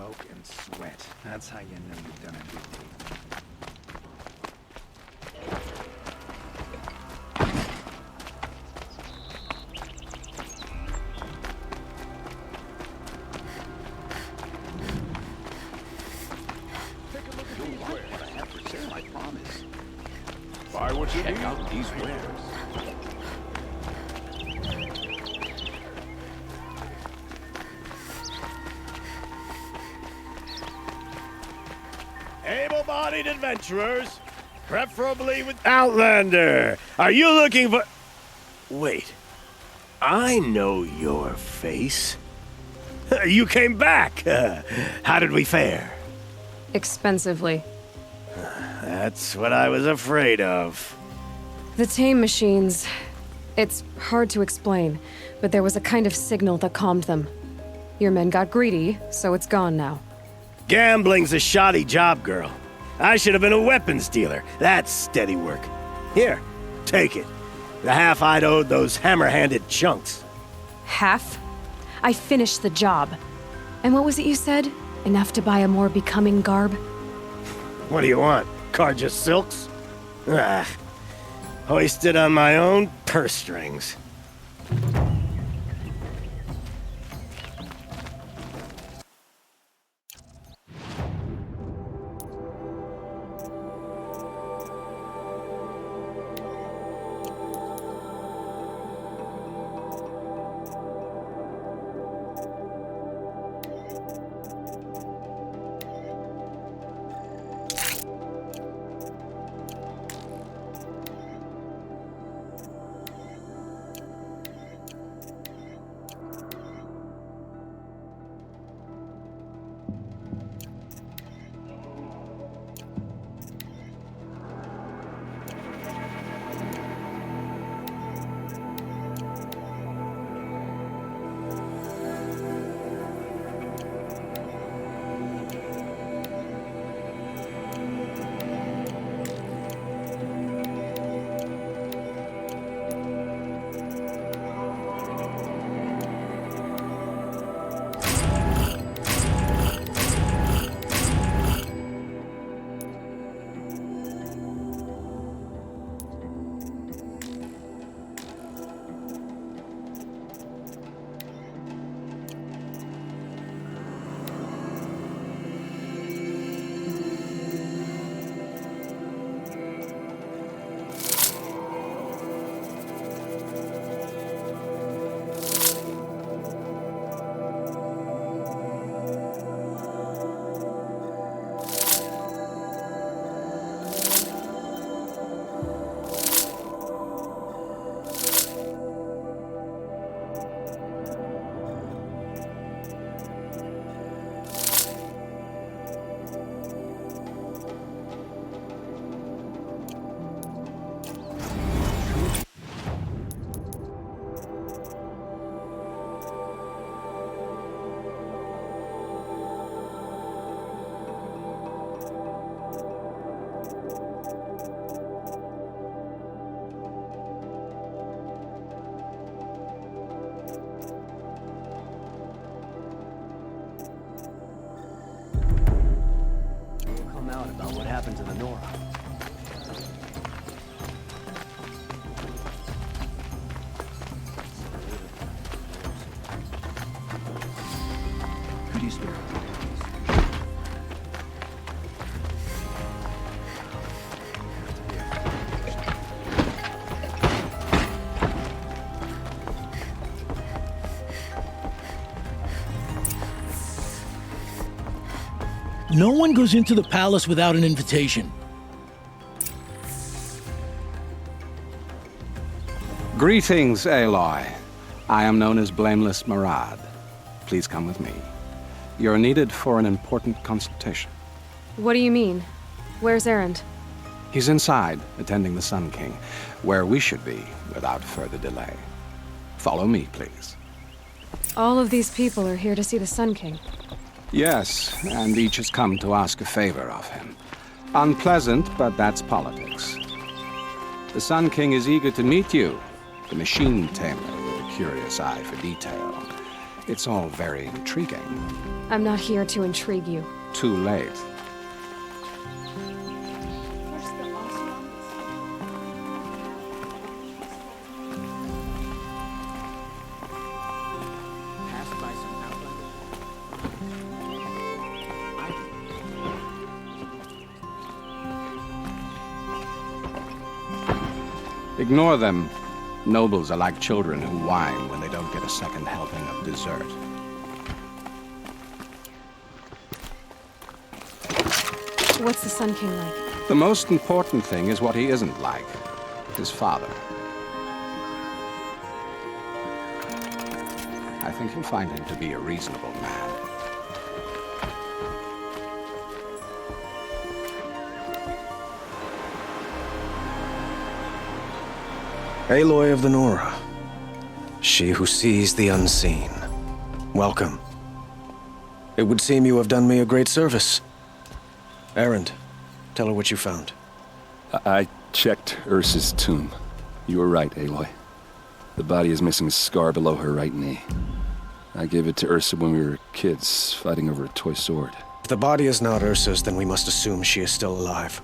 smoke and sweat. That's how you know you've done a good deed. Buy what you Check need. out these wares. Able-bodied adventurers, preferably with Outlander. Are you looking for... Wait. I know your face. You came back. How did we fare? Expensively. That's what I was afraid of. The tame machines... It's hard to explain, but there was a kind of signal that calmed them. Your men got greedy, so it's gone now. Gambling's a shoddy job, girl. I should have been a weapons dealer. That's steady work. Here, take it. The half I'd owed those hammer-handed chunks. Half? I finished the job. And what was it you said? Enough to buy a more becoming garb? What do you want? Carja silks? Ah, hoisted on my own purse strings. About what happened to the Nora. Who do you swear? No one goes into the palace without an invitation. Greetings, Aloy. I am known as Blameless Marad. Please come with me. You're needed for an important consultation. What do you mean? Where's Erend? He's inside, attending the Sun King, where we should be without further delay. Follow me, please. All of these people are here to see the Sun King. Yes, and each has come to ask a favor of him. Unpleasant, but that's politics. The Sun King is eager to meet you, the machine tamer with a curious eye for detail. It's all very intriguing. I'm not here to intrigue you. Too late. Passed by some Ignore them. Nobles are like children who whine when they don't get a second helping of dessert. What's the Sun King like? The most important thing is what he isn't like. His father. I think you'll find him to be a reasonable man. Aloy of the Nora. She who sees the unseen. Welcome. It would seem you have done me a great service. Erend, tell her what you found. I checked Ursa's tomb. You were right, Aloy. The body is missing a scar below her right knee. I gave it to Ursa when we were kids, fighting over a toy sword. If the body is not Ursa's, then we must assume she is still alive.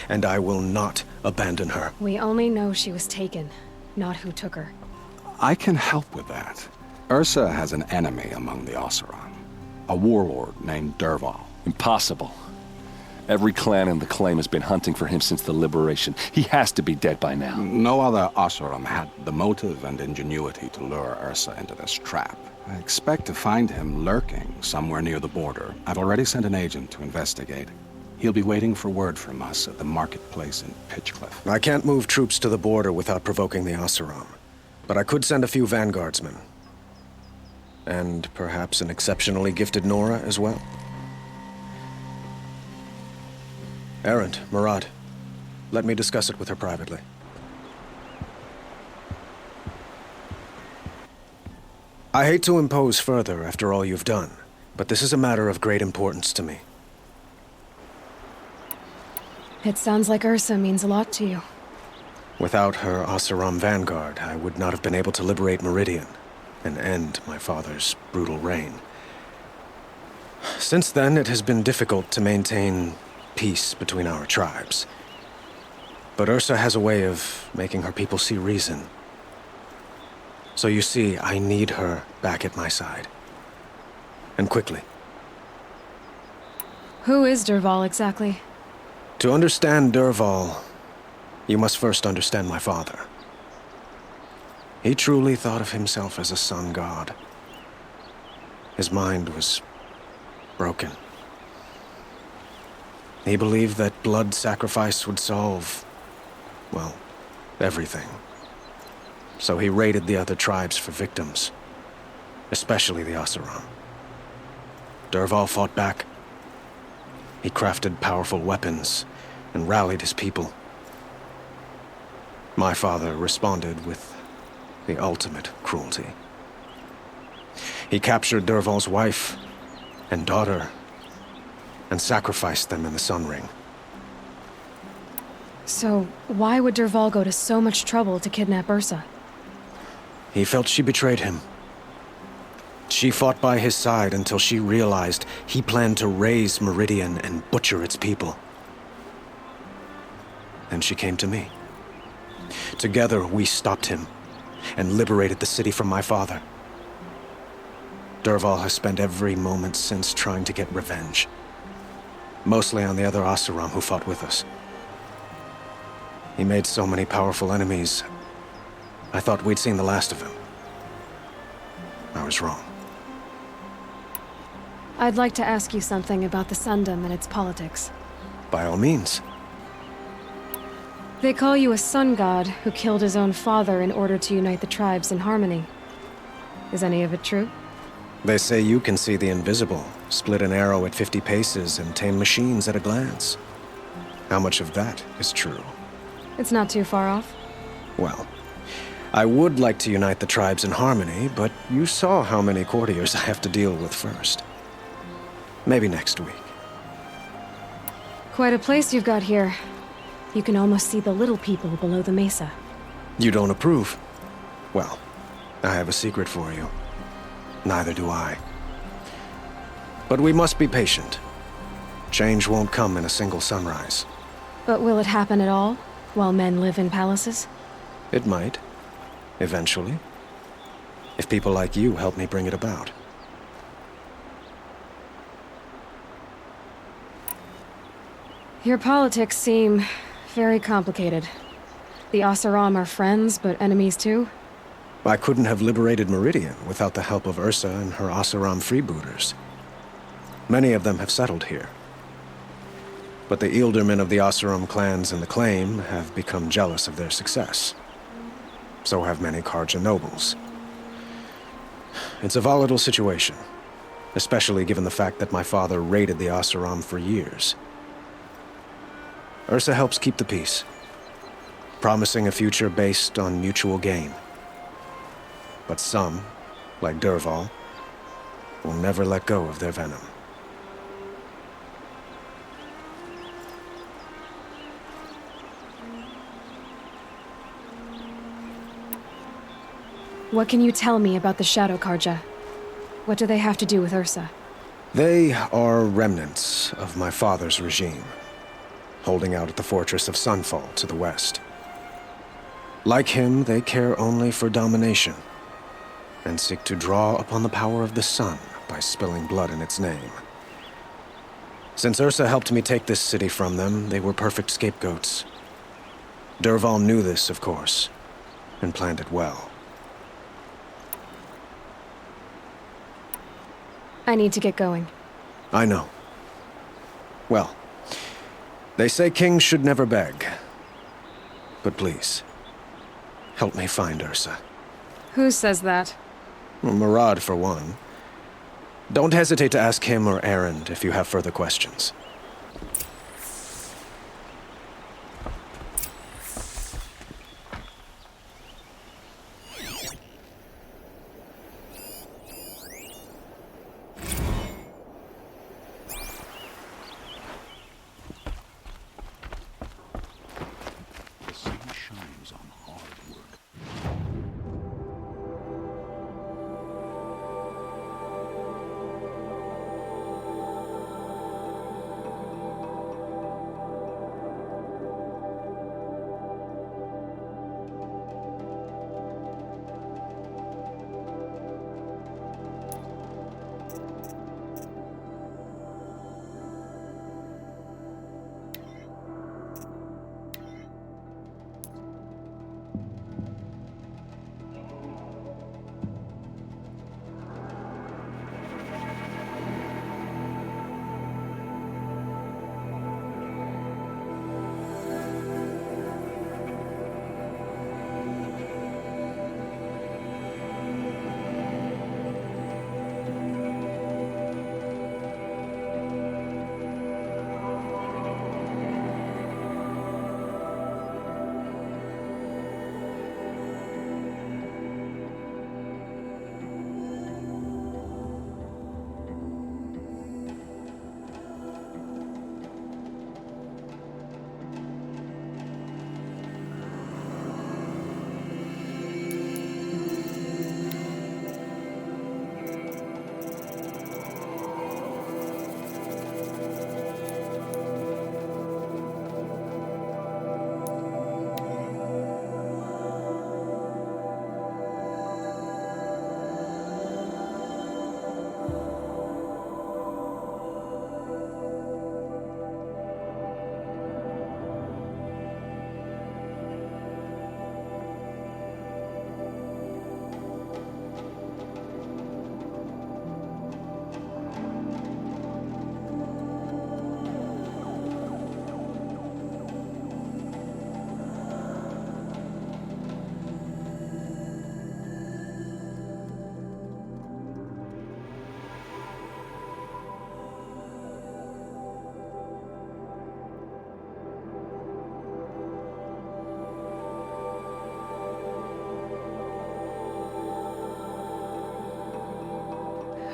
And I will not abandon her. We only know she was taken, not who took her. I can help with that. Ursa has an enemy among the Oseram. A warlord named Dervahl. Impossible. Every clan in the claim has been hunting for him since the liberation. He has to be dead by now. No other Oseram had the motive and ingenuity to lure Ursa into this trap. I expect to find him lurking somewhere near the border. I've already sent an agent to investigate. He'll be waiting for word from us at the marketplace in Pitchcliff. I can't move troops to the border without provoking the Oseram. But I could send a few vanguardsmen. And perhaps an exceptionally gifted Nora as well. Erend, Murad, let me discuss it with her privately. I hate to impose further after all you've done, but this is a matter of great importance to me. It sounds like Ursa means a lot to you. Without her Oseram vanguard, I would not have been able to liberate Meridian and end my father's brutal reign. Since then, it has been difficult to maintain peace between our tribes. But Ursa has a way of making her people see reason. So you see, I need her back at my side. And quickly. Who is Dervahl exactly? To understand Dervahl, you must first understand my father. He truly thought of himself as a sun god. His mind was broken. He believed that blood sacrifice would solve, well, everything. So he raided the other tribes for victims, especially the Oseram. Dervahl fought back. He crafted powerful weapons and rallied his people. My father responded with the ultimate cruelty. He captured Dervahl's wife and daughter and sacrificed them in the Sun Ring. So, why would Dervahl go to so much trouble to kidnap Ursa? He felt she betrayed him. She fought by his side until she realized he planned to raise Meridian and butcher its people. Then she came to me. Together, we stopped him and liberated the city from my father. Dervahl has spent every moment since trying to get revenge. Mostly on the other Oseram who fought with us. He made so many powerful enemies, I thought we'd seen the last of him. I was wrong. I'd like to ask you something about the Sundom and its politics. By all means. They call you a sun god who killed his own father in order to unite the tribes in harmony. Is any of it true? They say you can see the invisible, split an arrow at 50 paces, and tame machines at a glance. How much of that is true? It's not too far off. Well, I would like to unite the tribes in harmony, but you saw how many courtiers I have to deal with first. Maybe next week. Quite a place you've got here. You can almost see the little people below the mesa. You don't approve? Well, I have a secret for you. Neither do I. But we must be patient. Change won't come in a single sunrise. But will it happen at all, while men live in palaces? It might. Eventually. If people like you help me bring it about. Your politics seem very complicated. The Oseram are friends, but enemies too? I couldn't have liberated Meridian without the help of Ursa and her Oseram freebooters. Many of them have settled here. But the Ealdormen of the Oseram clans in the Claim have become jealous of their success. So have many Karja nobles. It's a volatile situation, especially given the fact that my father raided the Oseram for years. Ursa helps keep the peace, promising a future based on mutual gain. But some, like Dervahl, will never let go of their venom. What can you tell me about the Shadow Karja? What do they have to do with Ursa? They are remnants of my father's regime, holding out at the fortress of Sunfall to the west. Like him, they care only for domination, and seek to draw upon the power of the sun by spilling blood in its name. Since Ursa helped me take this city from them, they were perfect scapegoats. Dervahl knew this, of course, and planned it well. I need to get going. I know. Well, they say kings should never beg. But please, help me find Ursa. Who says that? Well, Murad, for one. Don't hesitate to ask him or Erend if you have further questions. The sun shines on hard work.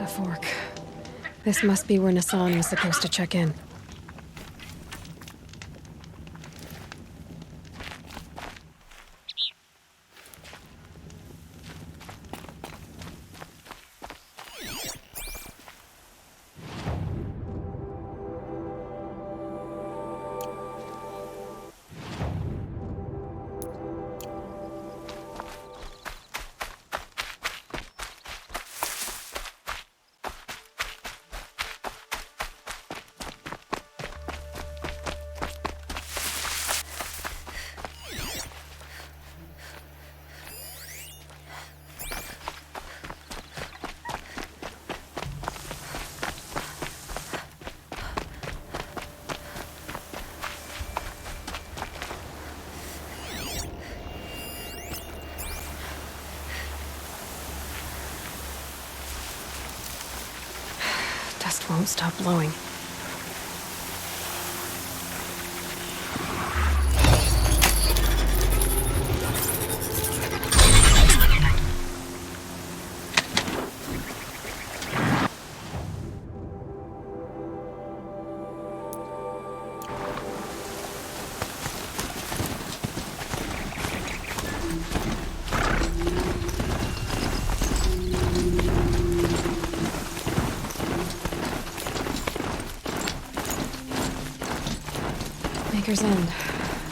A fork. This must be where Nassan was supposed to check in. just won't stop blowing. Maker's End.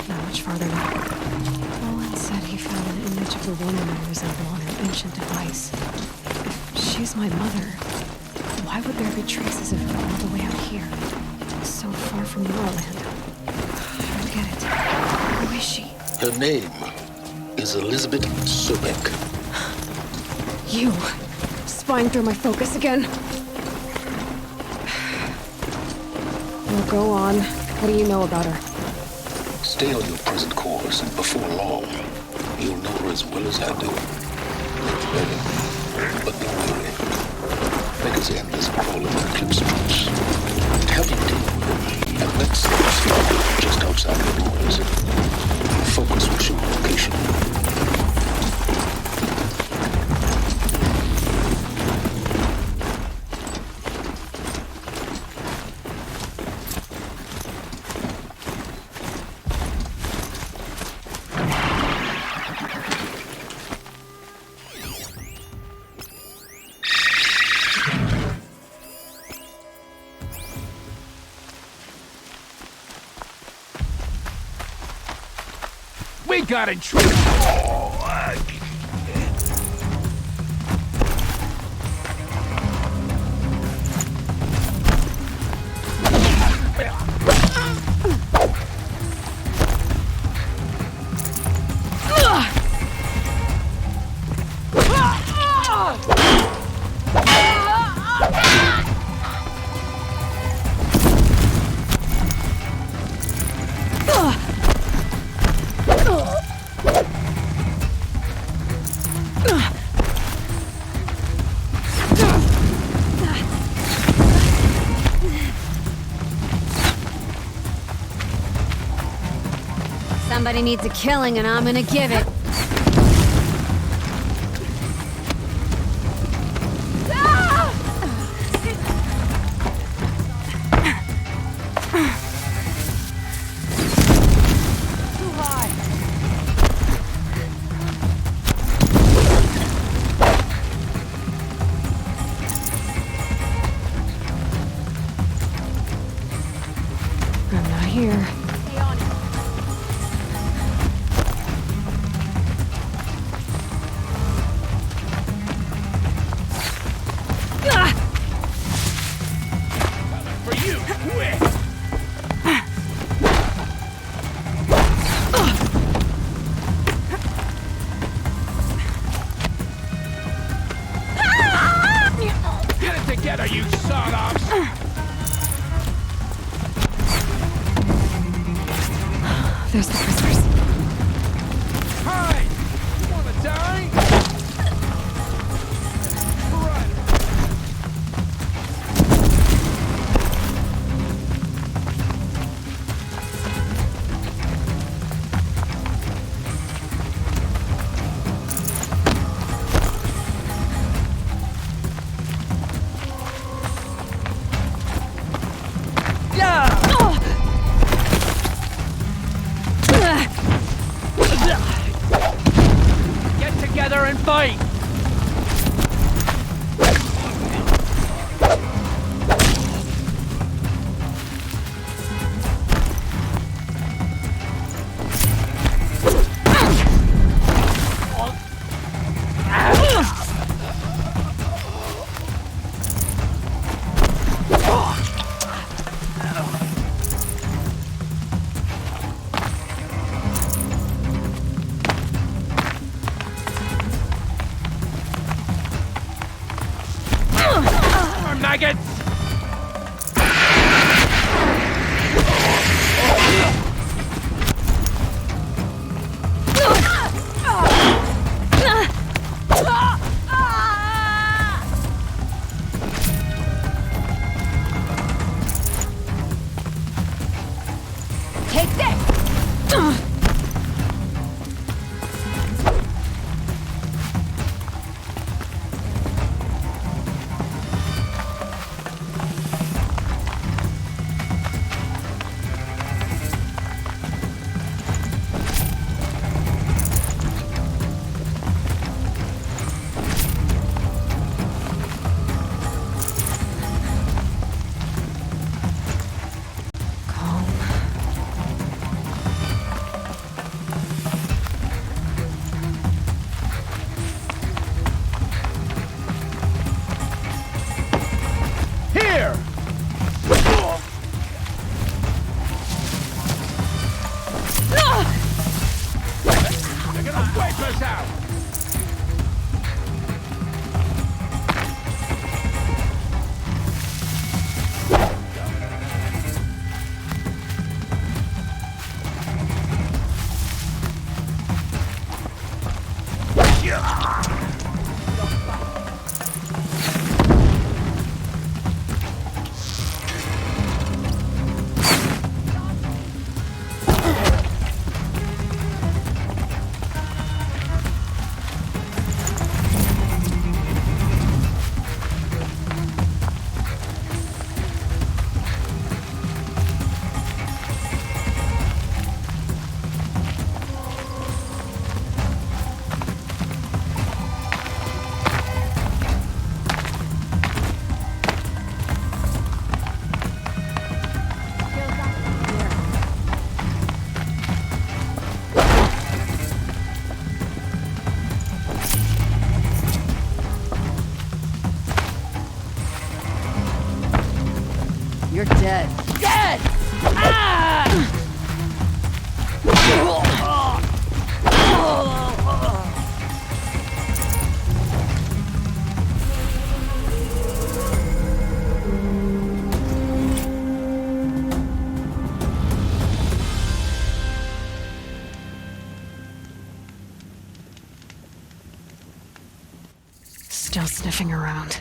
Not much farther now. Owen said he found an image of the woman I resemble on an ancient device. If she's my mother, why would there be traces of her all the way out here? So far from Norland. I don't get it. Who is she? Her name is Elizabeth Sobek. You! Spying through my focus again? Well, go on. What do you know about her? Stay on your present course, and before long, you'll know her as well as I do. Get ready, but be wary. Maker's End is crawling with eclipse marks. Have you deal with them, and let's stay just outside the doors. Focus will show location. We got intruders! Somebody needs a killing, and I'm gonna give it. I'm not here. Together, you sawed-offs! There's the prisoners. Hide! You wanna die? Run! Get together and fight! Maggots! gonna wipe us out! You're dead. Dead! Ah! Still sniffing around.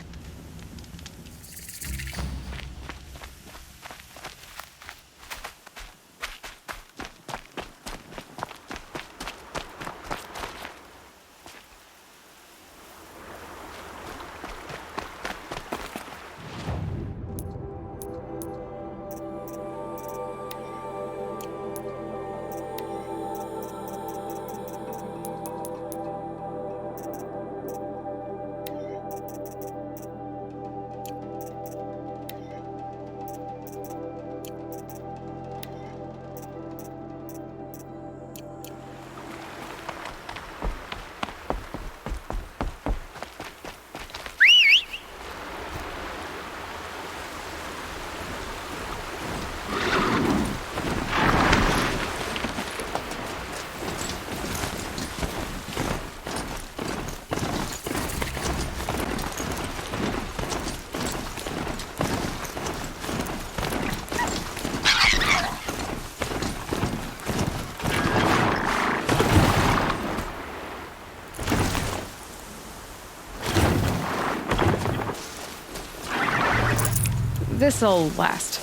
This'll last.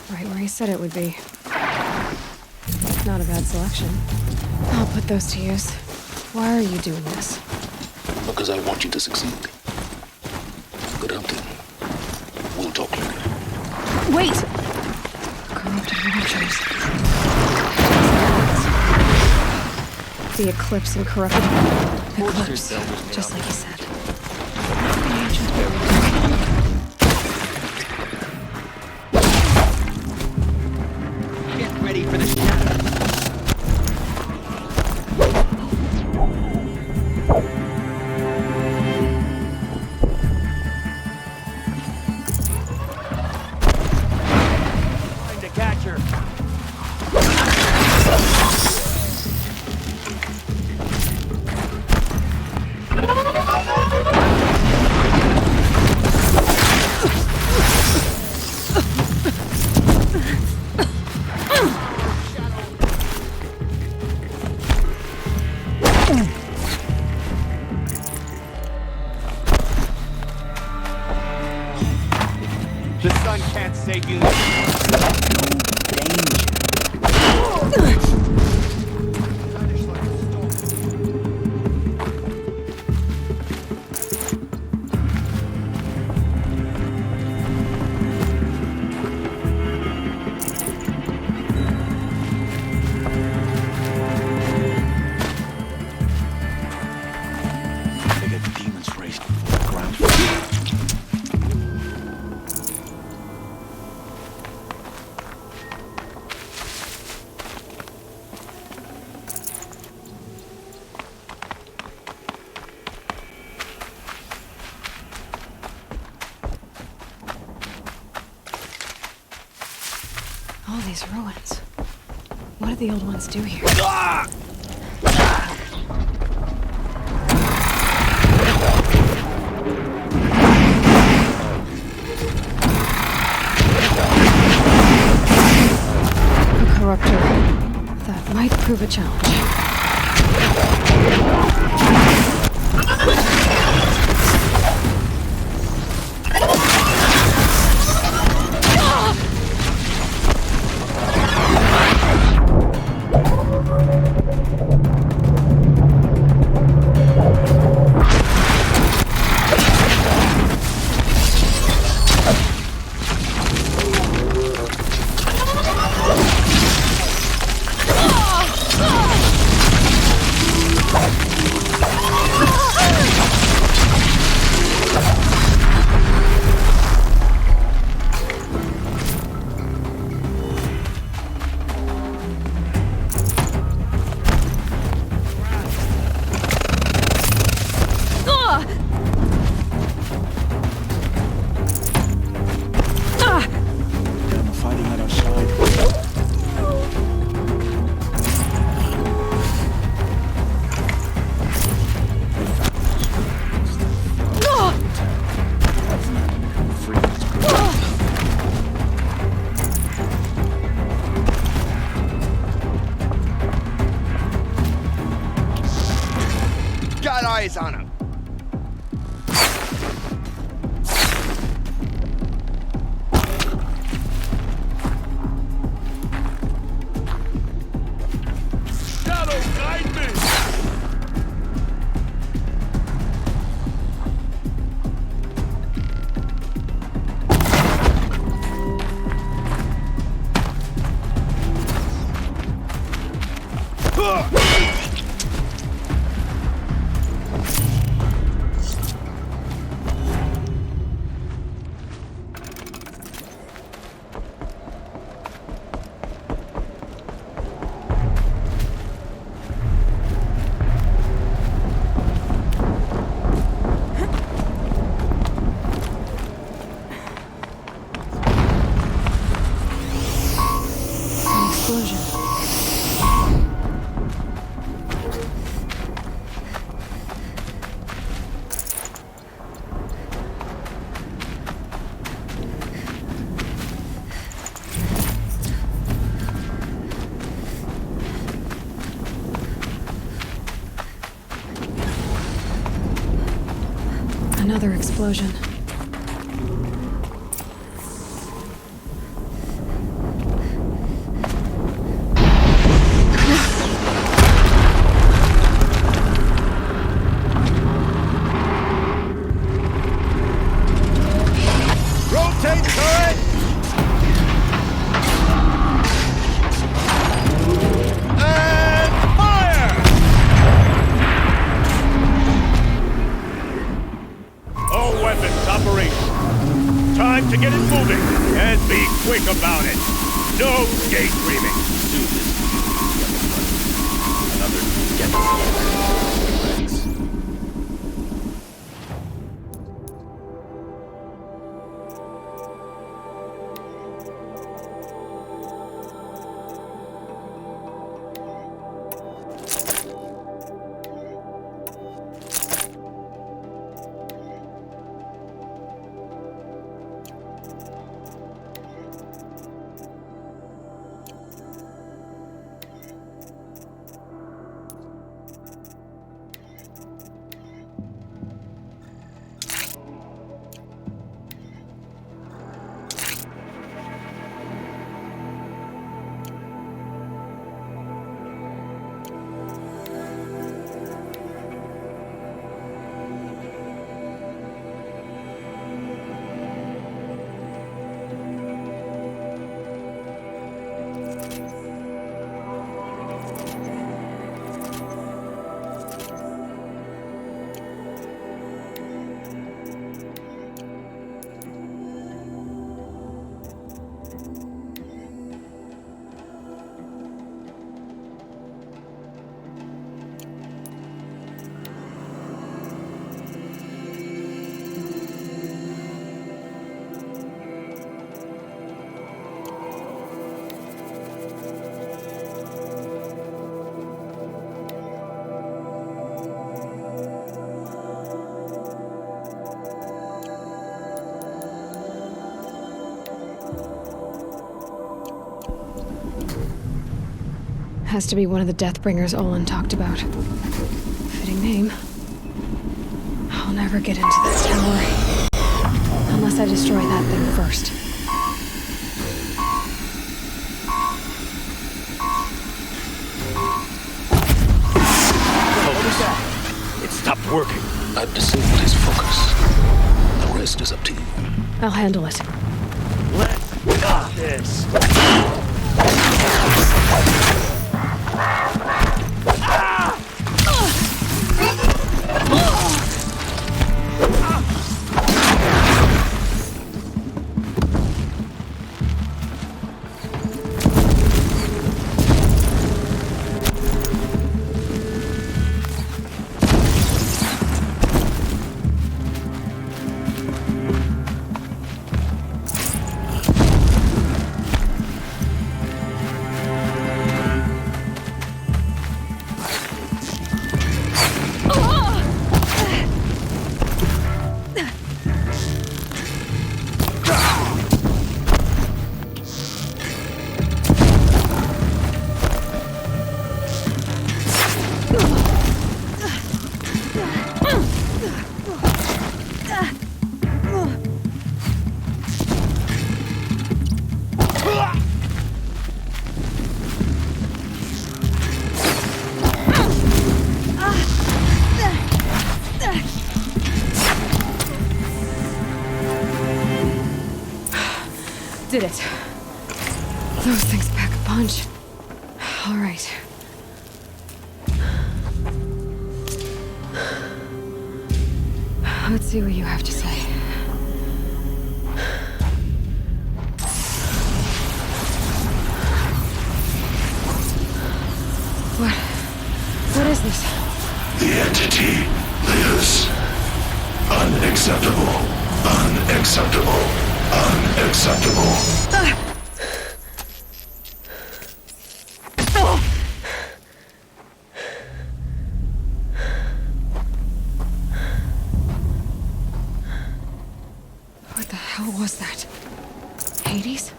Right where he said it would be. Not a bad selection. I'll put those to use. Why are you doing this? Because I want you to succeed. Good hunting. We'll talk later. Wait! Corrupted vultures. The eclipse and corrupted... Eclipse, just like he said. Get ready for the shadow. Trying to catch her. The sun can't save you. All these ruins. What did the old ones do here? A corruptor. That might prove a challenge. Got eyes on him. Shadow, guide me! Another explosion. Rotate turret! And fire! All weapons operational. Time to get it moving, and be quick about it. No daydreaming. Do this. Another get this. Has to be one of the Deathbringers Olin talked about. Fitting name. I'll never get into that tower. Unless I destroy that thing first. It stopped working. I've disabled his focus. The rest is up to you. I'll handle it. Let's got this. Did it. Those things pack a punch. All right. Let's see what you have to say. What is this? The entity lives. Unacceptable. Unacceptable. Unacceptable. What the hell was that? Hades?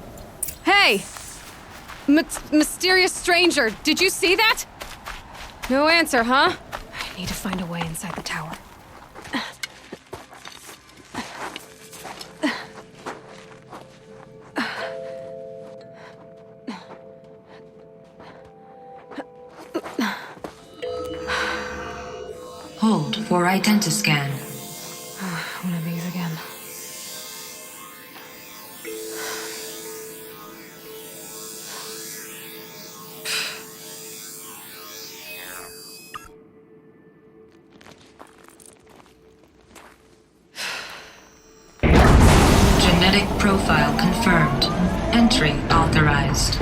Hey! Mysterious stranger, did you see that? No answer, huh? I need to find a way inside the tower. Hold for identiscan. One of these again. Genetic profile confirmed. Entry authorized.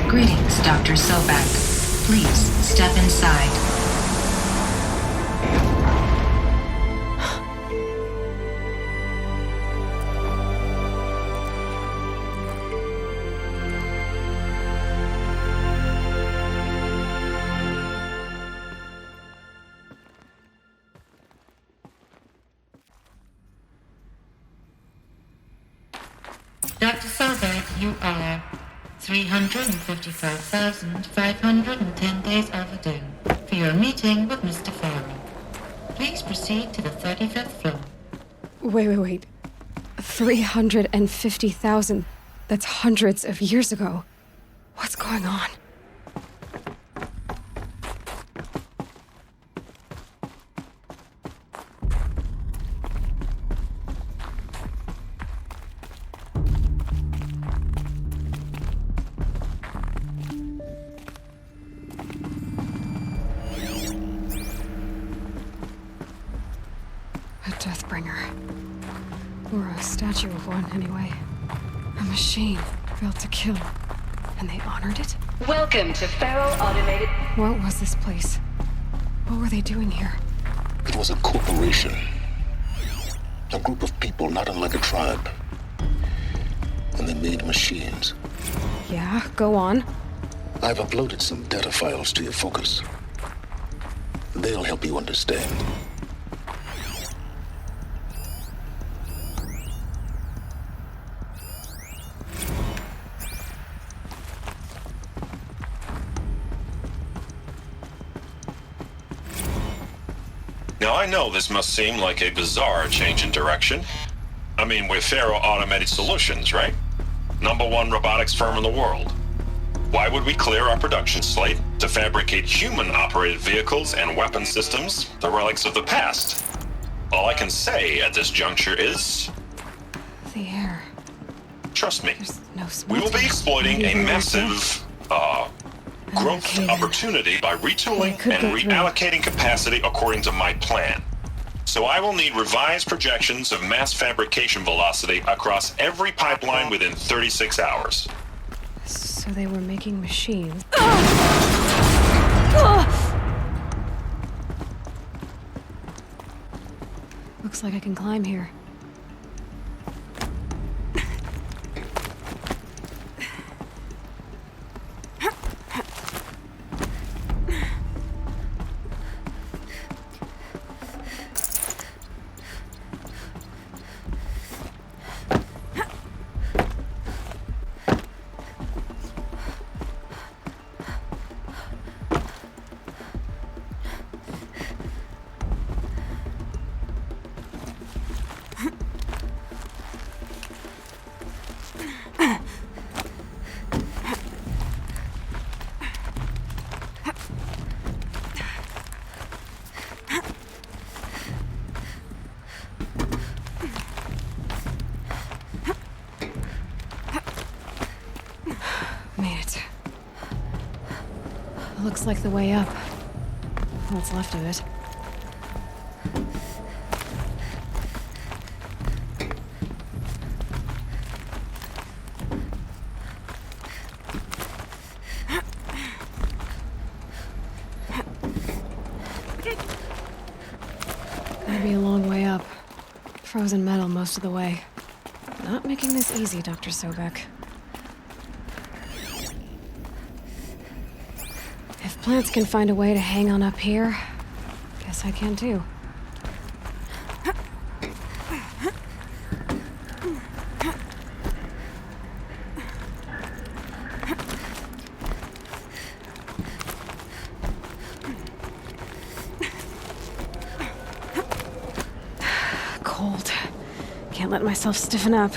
Greetings, Dr. Sobak. Please step inside. Dr. Sobak, you are 355,510 days overdue for your meeting with Mr. Farrell. Please proceed to the 35th floor. Wait. 350,000. That's hundreds of years ago. What's going on? A Deathbringer. Or a statue of one, anyway. A machine built to kill. And they honored it? Welcome to Feral Automated... What was this place? What were they doing here? It was a corporation. A group of people not unlike a tribe. And they made machines. Yeah, go on. I've uploaded some data files to your focus. They'll help you understand. Now, I know this must seem like a bizarre change in direction. I mean, we're Faro Automated Solutions, right? #1 robotics firm in the world. Why would we clear our production slate to fabricate human-operated vehicles and weapon systems, the relics of the past? All I can say at this juncture is... The air. Trust me, No we will be exploiting a massive, growth opportunity by retooling and reallocating capacity according to my plan. So I will need revised projections of mass fabrication velocity across every pipeline within 36 hours. So they were making machines. Looks like I can climb here. Made it. Looks like the way up. What's left of it. Gonna be a long way up. Frozen metal most of the way. Not making this easy, Dr. Sobek. If plants can find a way to hang on up here, guess I can too. Cold. Can't let myself stiffen up.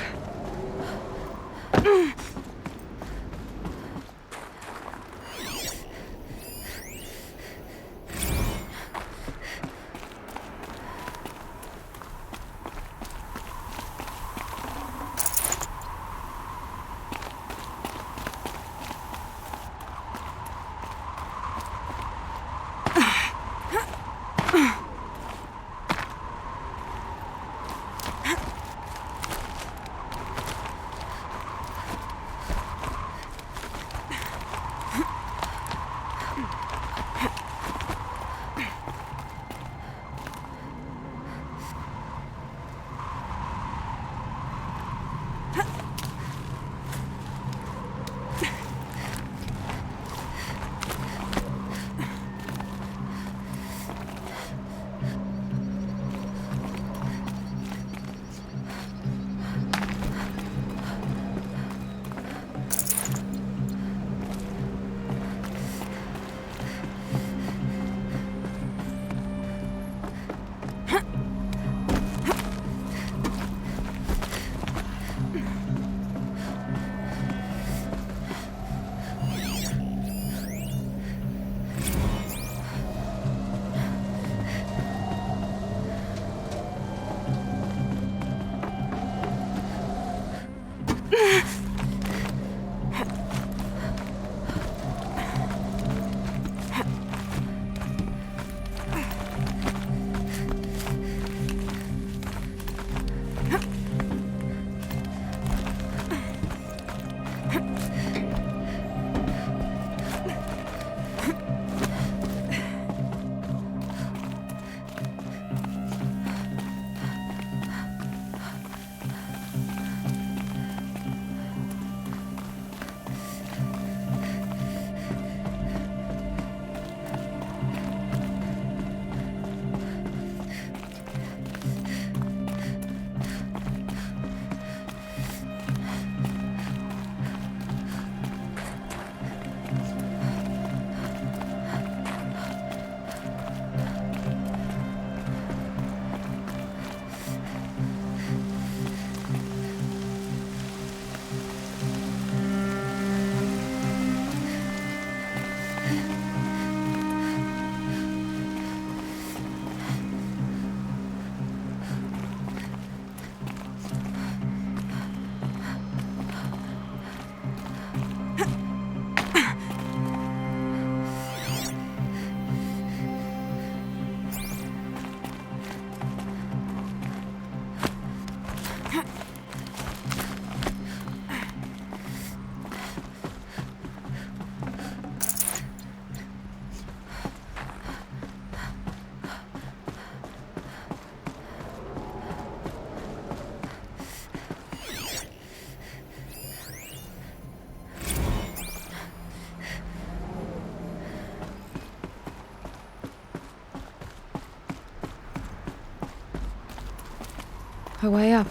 a way up.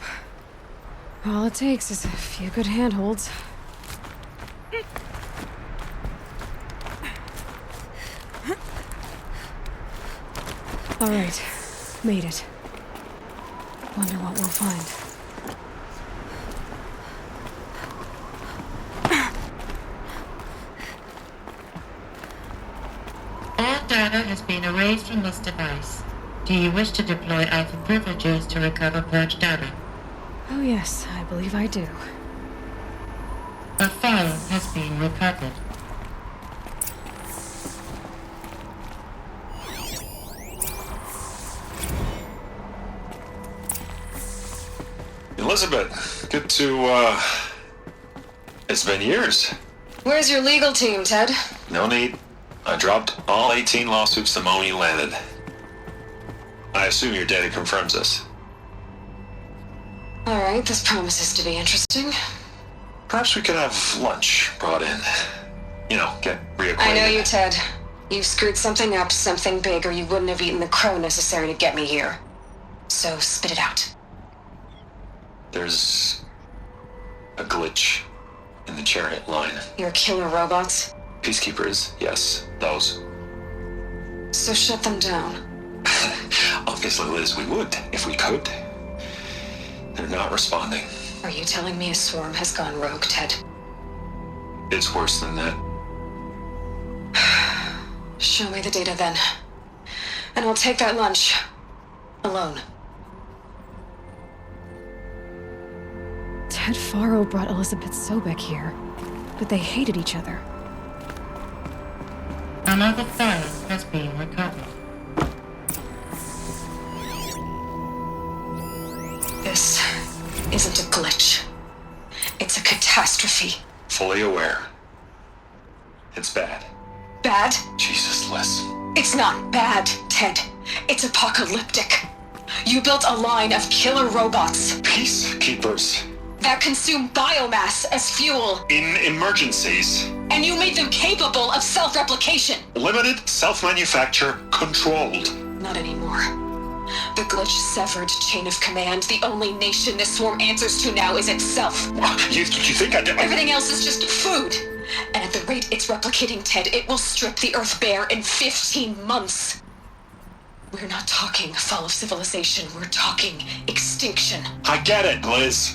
All it takes is a few good handholds. All right, made it. Wonder what we'll find. All data has been erased from this device. Do you wish to deploy Alpha privileges to recover purged data? Oh yes, I believe I do. A file has been recovered. Elizabeth, good to, it's been years. Where's your legal team, Ted? No need. I dropped all 18 lawsuits the moment you landed. I assume your data confirms this. Alright, this promises to be interesting. Perhaps we could have lunch brought in. You know, get reacquainted. I know you, Ted. You've screwed something up, something big, or you wouldn't have eaten the crow necessary to get me here. So, spit it out. There's a glitch in the chariot line. Your killer robots? Peacekeepers, yes, those. So shut them down. Obviously, Liz, we would, if we could. They're not responding. Are you telling me a swarm has gone rogue, Ted? It's worse than that. Show me the data then. And I'll take that lunch. Alone. Ted Faro brought Elizabeth Sobek here, but they hated each other. Another file has been recovered. This isn't a glitch. It's a catastrophe. Fully aware. It's bad. Bad? Jesus, Liz. It's not bad, Ted. It's apocalyptic. You built a line of killer robots. Peacekeepers. That consume biomass as fuel. In emergencies. And you made them capable of self-replication. Limited, self-manufacture, controlled. Not anymore. The glitch severed chain of command. The only nation this swarm answers to now is itself. You think I did? Everything else is just food. And at the rate it's replicating, Ted, it will strip the Earth bare in 15 months. We're not talking fall of civilization. We're talking extinction. I get it, Liz.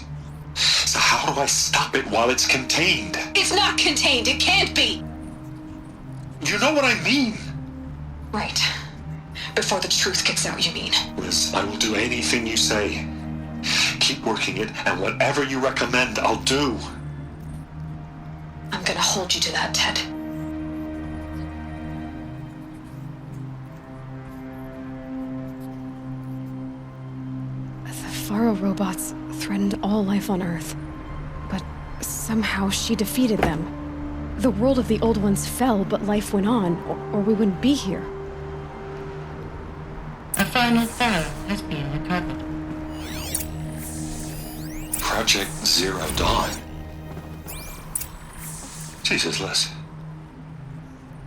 So how do I stop it while it's contained? It's not contained. It can't be. You know what I mean. Right. Before the truth gets out, you mean? Liz, I will do anything you say. Keep working it, and whatever you recommend, I'll do. I'm gonna hold you to that, Ted. The Faro robots threatened all life on Earth, but somehow she defeated them. The world of the old ones fell, but life went on, or we wouldn't be here. A final file has been recovered. Project Zero Dawn. Jesus, Liz.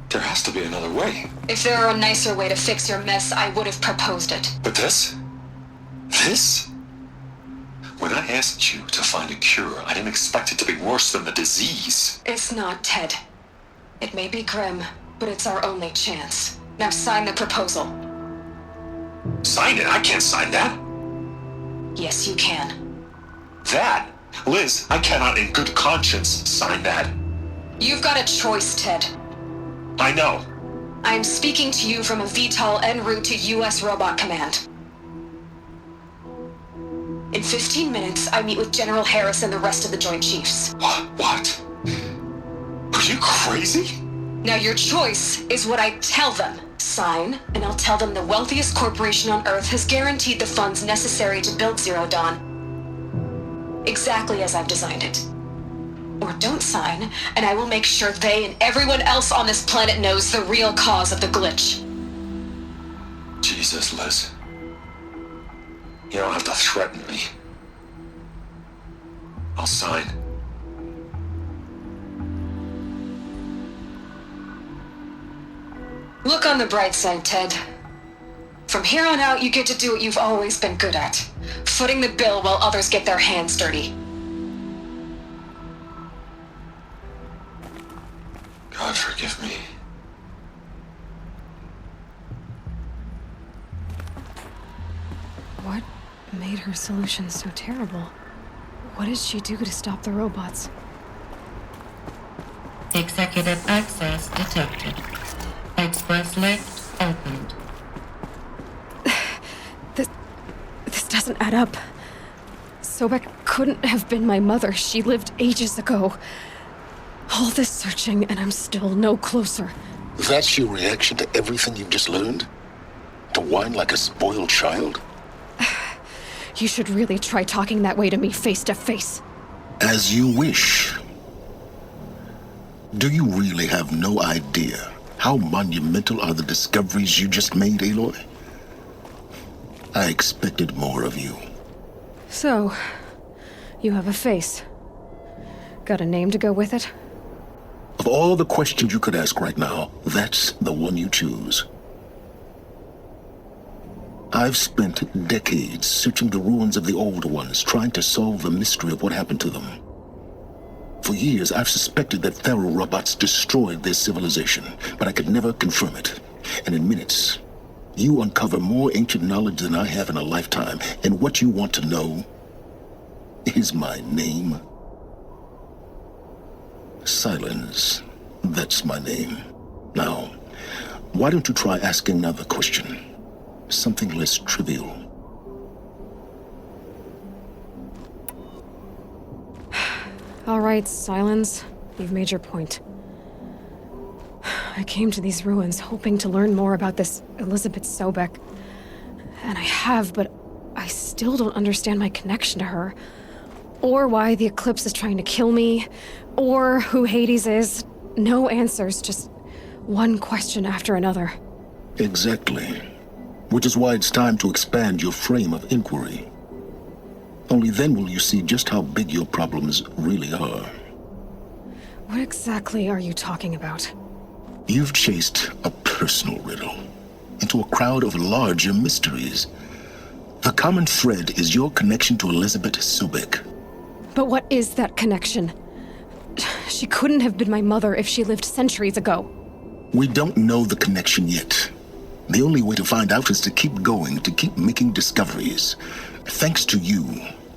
There has to be another way. If there were a nicer way to fix your mess, I would have proposed it. But this? This? When I asked you to find a cure, I didn't expect it to be worse than the disease. It's not, Ted. It may be grim, but it's our only chance. Now sign the proposal. Sign it? I can't sign that. Yes, you can. That? Liz, I cannot in good conscience sign that. You've got a choice, Ted. I know. I am speaking to you from a VTOL en route to U.S. Robot Command. In 15 minutes, I meet with General Harris and the rest of the Joint Chiefs. What? Are you crazy? Now your choice is what I tell them. Sign, and I'll tell them the wealthiest corporation on Earth has guaranteed the funds necessary to build Zero Dawn. Exactly as I've designed it. Or don't sign, and I will make sure they and everyone else on this planet knows the real cause of the glitch. Jesus, Liz. You don't have to threaten me. I'll sign. Look on the bright side, Ted. From here on out, you get to do what you've always been good at. footing the bill while others get their hands dirty. God forgive me. What made her solution so terrible? What did she do to stop the robots? Executive access detected. Express lift opened. This doesn't add up. Sobek couldn't have been my mother. She lived ages ago. All this searching, and I'm still no closer. That's your reaction to everything you've just learned? To whine like a spoiled child? You should really try talking that way to me face to face. As you wish. Do you really have no idea how monumental are the discoveries you just made, Aloy? I expected more of you. So, you have a face. Got a name to go with it? Of all the questions you could ask right now, that's the one you choose. I've spent decades searching the ruins of the older ones, trying to solve the mystery of what happened to them. For years, I've suspected that Faro robots destroyed their civilization, but I could never confirm it. And in minutes, you uncover more ancient knowledge than I have in a lifetime, and what you want to know is my name. Silence. That's my name. Now, why don't you try asking another question? Something less trivial. All right, Silence. You've made your point. I came to these ruins hoping to learn more about this Elizabeth Sobek. And I have, but I still don't understand my connection to her. Or why the Eclipse is trying to kill me. Or who Hades is. No answers, just one question after another. Exactly. Which is why it's time to expand your frame of inquiry. Only then will you see just how big your problems really are. What exactly are you talking about? You've chased a personal riddle into a crowd of larger mysteries. The common thread is your connection to Elizabeth Sobek. But what is that connection? She couldn't have been my mother if she lived centuries ago. We don't know the connection yet. The only way to find out is to keep going, to keep making discoveries. Thanks to you,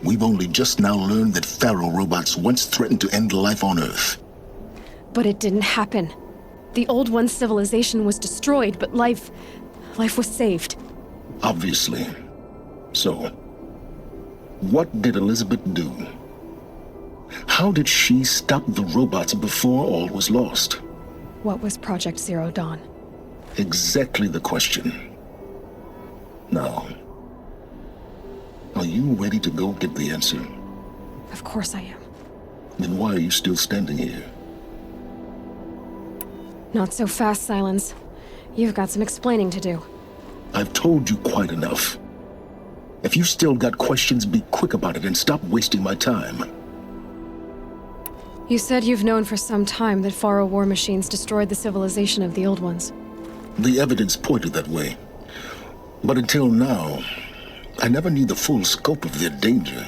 we've only just now learned that Faro robots once threatened to end life on Earth. But it didn't happen. The old one's civilization was destroyed, but life was saved. Obviously. So, what did Elizabeth do? How did she stop the robots before all was lost? What was Project Zero Dawn? Exactly the question. Now, are you ready to go get the answer? Of course I am. Then why are you still standing here? Not so fast, Silence. You've got some explaining to do. I've told you quite enough. If you still got questions, be quick about it and stop wasting my time. You said you've known for some time that Faro war machines destroyed the civilization of the old ones. The evidence pointed that way. But until now, I never knew the full scope of their danger.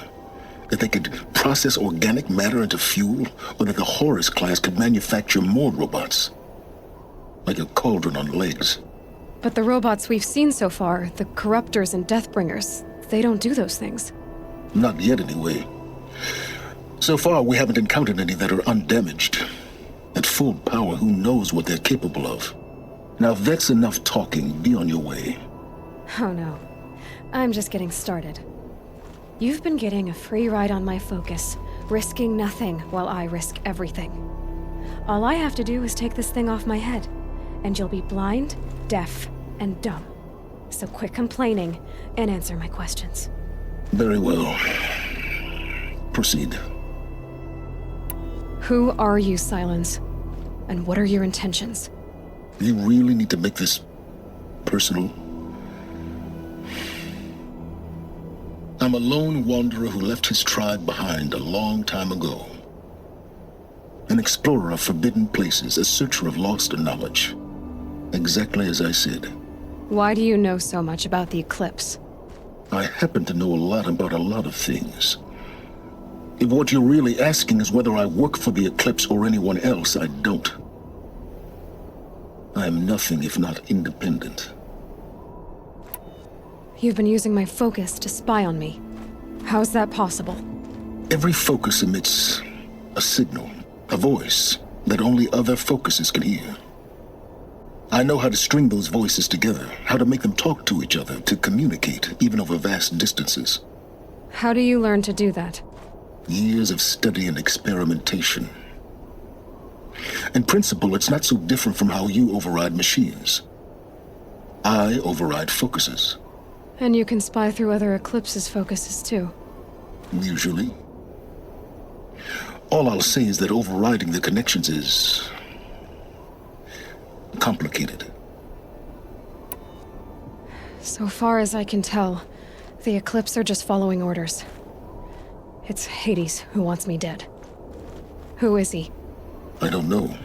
That they could process organic matter into fuel, or that the Horus class could manufacture more robots. Like a cauldron on legs. But the robots we've seen so far, the Corruptors and Deathbringers, they don't do those things. Not yet, anyway. So far, we haven't encountered any that are undamaged. At full power, who knows what they're capable of? Now, if that's enough talking, be on your way. Oh no. I'm just getting started. You've been getting a free ride on my focus, risking nothing while I risk everything. All I have to do is take this thing off my head, and you'll be blind, deaf, and dumb. So quit complaining and answer my questions. Very well. Proceed. Who are you, Silence? And what are your intentions? You really need to make this personal? I'm a lone wanderer who left his tribe behind a long time ago. An explorer of forbidden places, a searcher of lost knowledge. Exactly as I said. Why do you know so much about the Eclipse? I happen to know a lot about a lot of things. If what you're really asking is whether I work for the Eclipse or anyone else, I don't. I am nothing if not independent. You've been using my focus to spy on me. How's that possible? Every focus emits a signal, a voice that only other focuses can hear. I know how to string those voices together, how to make them talk to each other, to communicate, even over vast distances. How do you learn to do that? Years of study and experimentation. In principle, it's not so different from how you override machines. I override focuses. And you can spy through other Eclipse's focuses too. Usually. All I'll say is that overriding the connections is complicated. So far as I can tell, the Eclipse are just following orders. It's Hades who wants me dead. Who is he? I don't know.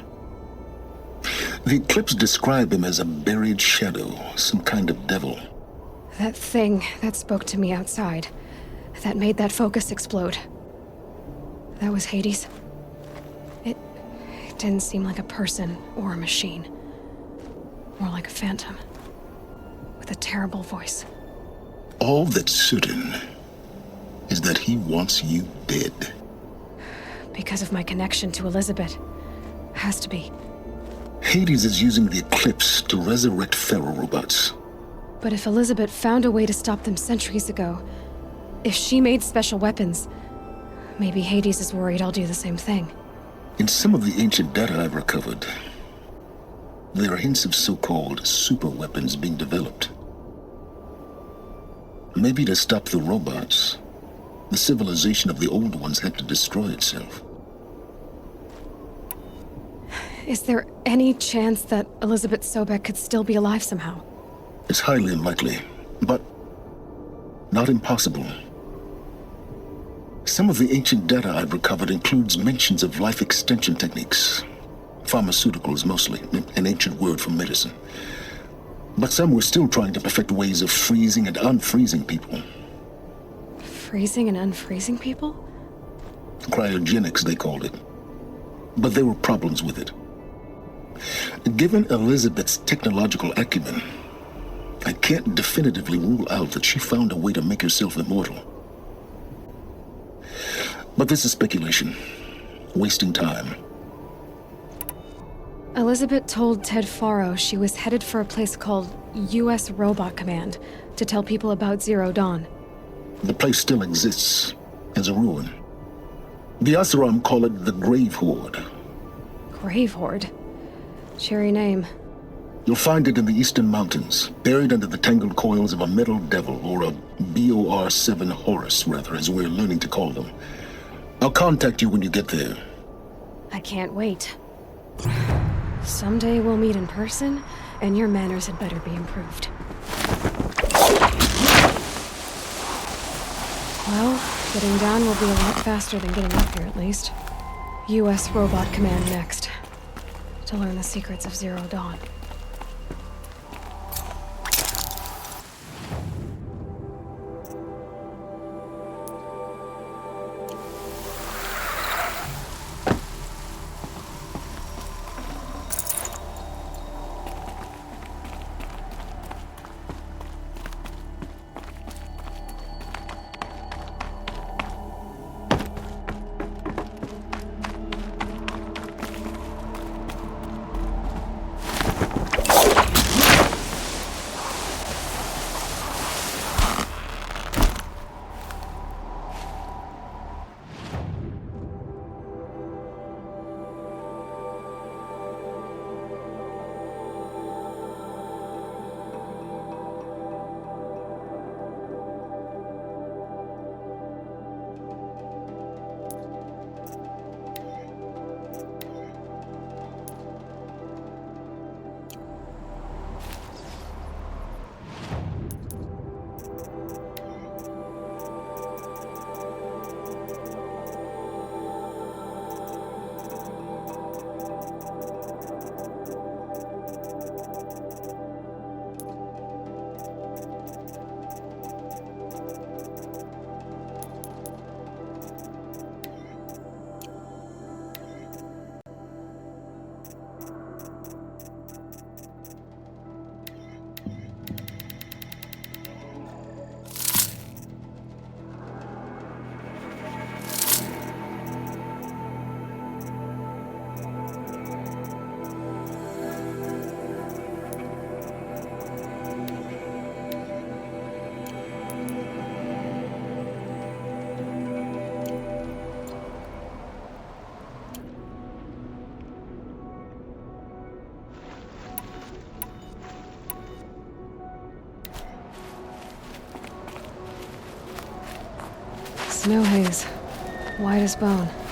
The Eclipse describe him as a buried shadow, some kind of devil. That thing that spoke to me outside, that made that focus explode. That was Hades. It didn't seem like a person or a machine. More like a phantom. With a terrible voice. All that's certain is that he wants you dead. Because of my connection to Elizabeth. Has to be. Hades is using the Eclipse to resurrect Pharaoh robots. But if Elizabeth found a way to stop them centuries ago, if she made special weapons, maybe Hades is worried I'll do the same thing. In some of the ancient data I've recovered, there are hints of so-called super weapons being developed. Maybe to stop the robots, the civilization of the old ones had to destroy itself. Is there any chance that Elizabeth Sobek could still be alive somehow? It's highly unlikely, but not impossible. Some of the ancient data I've recovered includes mentions of life extension techniques. Pharmaceuticals mostly, an ancient word for medicine. But some were still trying to perfect ways of freezing and unfreezing people. Freezing and unfreezing people? Cryogenics, they called it. But there were problems with it. Given Elizabeth's technological acumen, I can't definitively rule out that she found a way to make herself immortal. But this is speculation. Wasting time. Elizabeth told Ted Faro she was headed for a place called U.S. Robot Command to tell people about Zero Dawn. The place still exists, as a ruin. The Asuram call it the Grave Horde. Grave Horde? Cheery name. You'll find it in the Eastern Mountains, buried under the tangled coils of a metal devil, or a BOR-7 Horus, rather, as we're learning to call them. I'll contact you when you get there. I can't wait. Someday we'll meet in person, and your manners had better be improved. Well, getting down will be a lot faster than getting up here, at least. U.S. Robot Command next. To learn the secrets of Zero Dawn. No haze. White as bone.